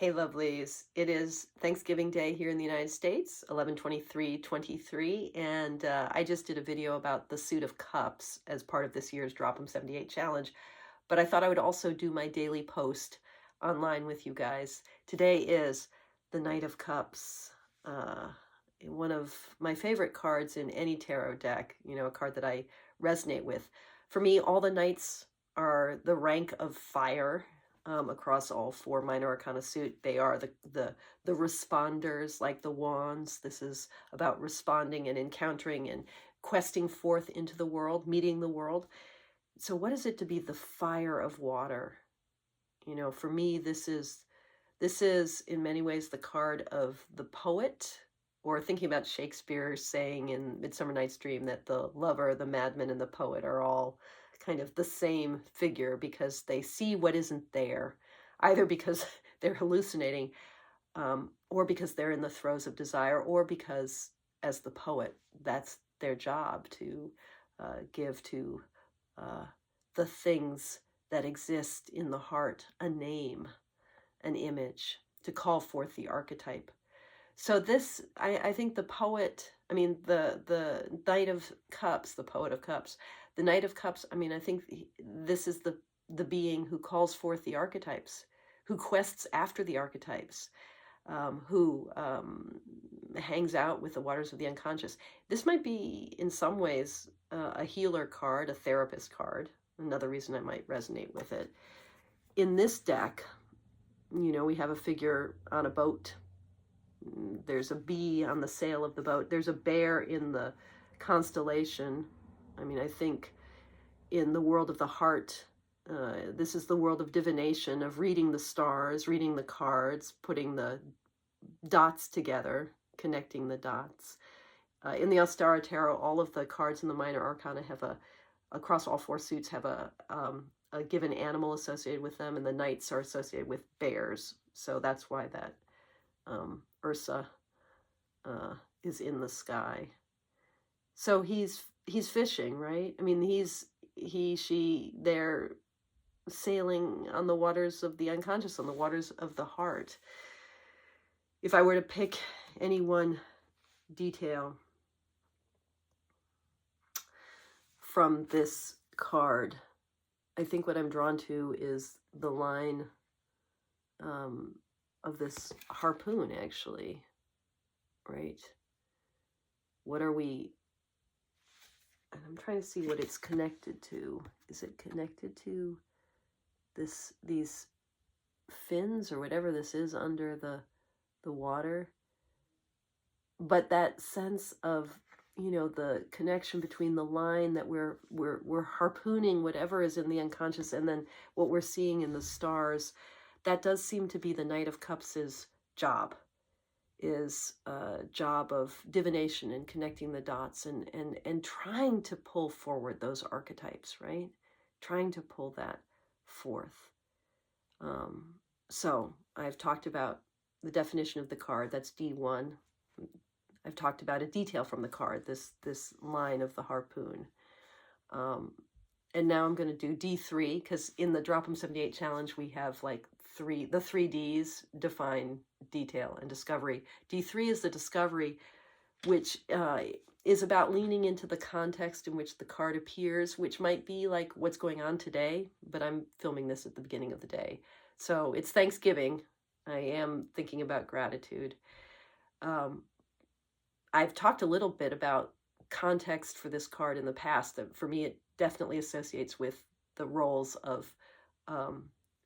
Hey, lovelies. It is Thanksgiving Day here in the United States, 11/23/23, and I just did a video about the suit of cups as part of this year's Drop 'em 78 challenge, but I thought I would also do my daily post online with you guys. Today is the Knight of Cups, one of my favorite cards in any tarot deck, a card that I resonate with. For me, all the knights are the rank of fire across all four minor arcana suit. They are the responders, like the wands. This is about responding and encountering and questing forth into the world, meeting the world. So what is it to be the fire of water? For me, this is in many ways the card of the poet, or thinking about Shakespeare saying in Midsummer Night's Dream that the lover, the madman, and the poet are all kind of the same figure because they see what isn't there, either because they're hallucinating, or because they're in the throes of desire, or because, as the poet, that's their job to give to uh, the things that exist in the heart a name, an image, to call forth the archetype. So this, I think the poet, the Knight of Cups, the poet of cups, the Knight of Cups, I think this is the being who calls forth the archetypes, who quests after the archetypes, who hangs out with the waters of the unconscious. This might be, in some ways, a healer card, a therapist card, another reason I might resonate with it. In this deck, we have a figure on a boat. There's a bee on the sail of the boat. There's a bear in the constellation. I think in the world of the heart, this is the world of divination, of reading the stars, reading the cards, putting the dots together, connecting the dots. In the Ostara Tarot, all of the cards in the minor arcana have across all four suits, have a given animal associated with them, and the knights are associated with bears. So that's why that Ursa is in the sky. So he's fishing, right? They're sailing on the waters of the unconscious, on the waters of the heart. If I were to pick any one detail from this card, I think what I'm drawn to is the line of this harpoon, actually, right? What are we, I'm trying to see what it's connected to. Is it connected to these fins or whatever this is under the water? But that sense of, the connection between the line that we're harpooning whatever is in the unconscious, and then what we're seeing in the stars, that does seem to be the Knight of Cups' job, is a job of divination and connecting the dots and trying to pull forward those archetypes, right? Trying to pull that forth. So I've talked about the definition of the card. That's D1. I've talked about a detail from the card, this line of the harpoon. And now I'm going to do D3, because in the Drop 'em 78 challenge, we have like the three Ds: define, detail, and discovery. D3 is the discovery, which is about leaning into the context in which the card appears, which might be like what's going on today, but I'm filming this at the beginning of the day. So it's Thanksgiving. I am thinking about gratitude. I've talked a little bit about context for this card in the past. That for me, it definitely associates with the roles of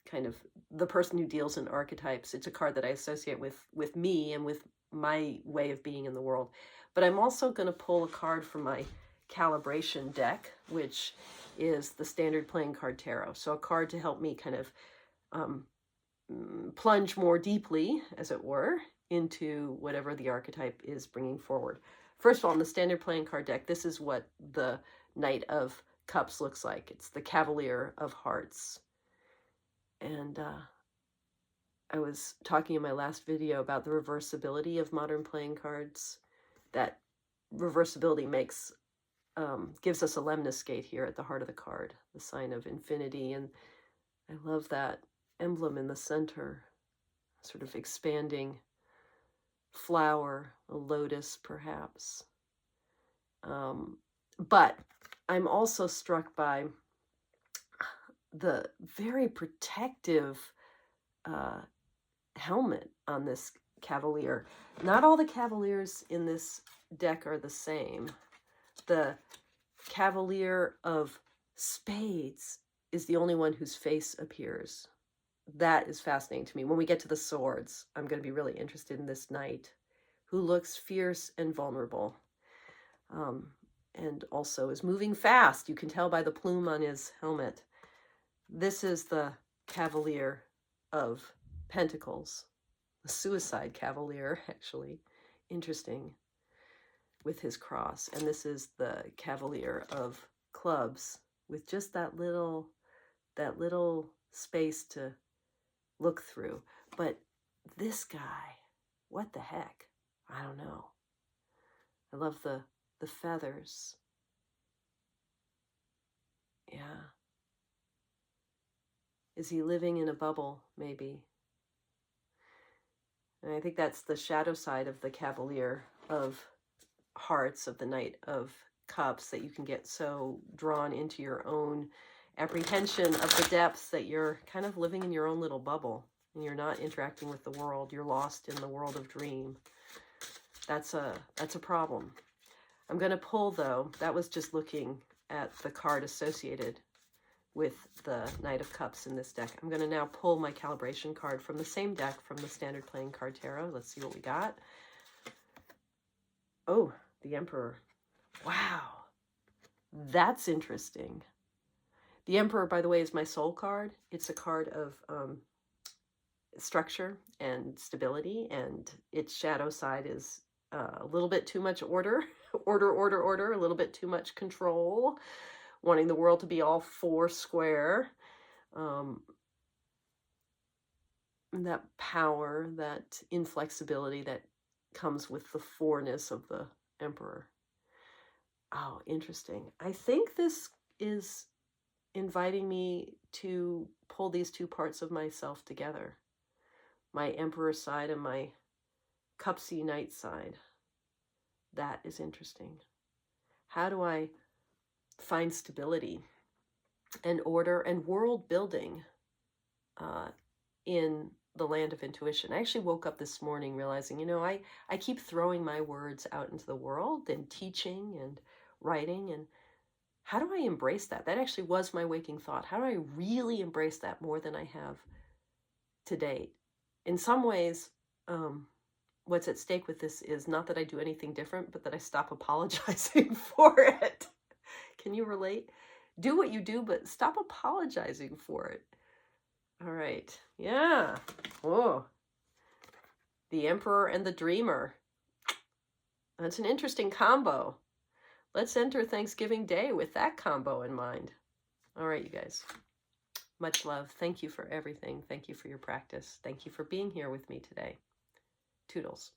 kind of the person who deals in archetypes. It's a card that I associate with me and with my way of being in the world. But I'm also going to pull a card from my calibration deck, which is the Standard Playing Card Tarot. So a card to help me kind of plunge more deeply, as it were, into whatever the archetype is bringing forward. First of all, in the Standard Playing Card deck, this is what the Knight of Cups looks like. It's the Cavalier of Hearts. And I was talking in my last video about the reversibility of modern playing cards. That reversibility gives us a lemniscate here at the heart of the card, the sign of infinity. And I love that emblem in the center. sort of expanding flower, a lotus perhaps. But I'm also struck by the very protective helmet on this cavalier. Not all the cavaliers in this deck are the same. The cavalier of spades is the only one whose face appears. That is fascinating to me. When we get to the swords, I'm going to be really interested in this knight who looks fierce and vulnerable, and also is moving fast. You can tell by the plume on his helmet. This is the cavalier of pentacles, the suicide cavalier, actually. Interesting, with his cross. And this is the cavalier of clubs with just that little space to look through. But this guy, what the heck? I don't know. I love the feathers. Yeah. Is he living in a bubble, maybe? And I think that's the shadow side of the cavalier of hearts, of the Knight of Cups, that you can get so drawn into your own apprehension of the depths that you're kind of living in your own little bubble and you're not interacting with the world. You're lost in the world of dream. That's a problem. I'm going to pull, though. That was just looking at the card associated with the Knight of Cups in this deck. I'm going to now pull my calibration card from the same deck from the Standard Playing Card Tarot. Let's see what we got. Oh, the Emperor. Wow. That's interesting. The Emperor, by the way, is my soul card. It's a card of structure and stability, and its shadow side is a little bit too much order, order, a little bit too much control, wanting the world to be all four square. That power, that inflexibility that comes with the fourness of the Emperor. Oh, interesting. I think this is inviting me to pull these two parts of myself together. My Emperor side and my Cupsy Knight side. That is interesting. How do I find stability and order and world building in the land of intuition? I actually woke up this morning realizing, you know, I keep throwing my words out into the world and teaching and writing, and how do I embrace that? That actually was my waking thought. How do I really embrace that more than I have to date? In some ways, what's at stake with this is not that I do anything different, but that I stop apologizing for it. Can you relate? Do what you do, but stop apologizing for it. All right. Yeah. Whoa. The Emperor and the Dreamer. That's an interesting combo. Let's enter Thanksgiving Day with that combo in mind. All right, you guys. Much love. Thank you for everything. Thank you for your practice. Thank you for being here with me today. Toodles.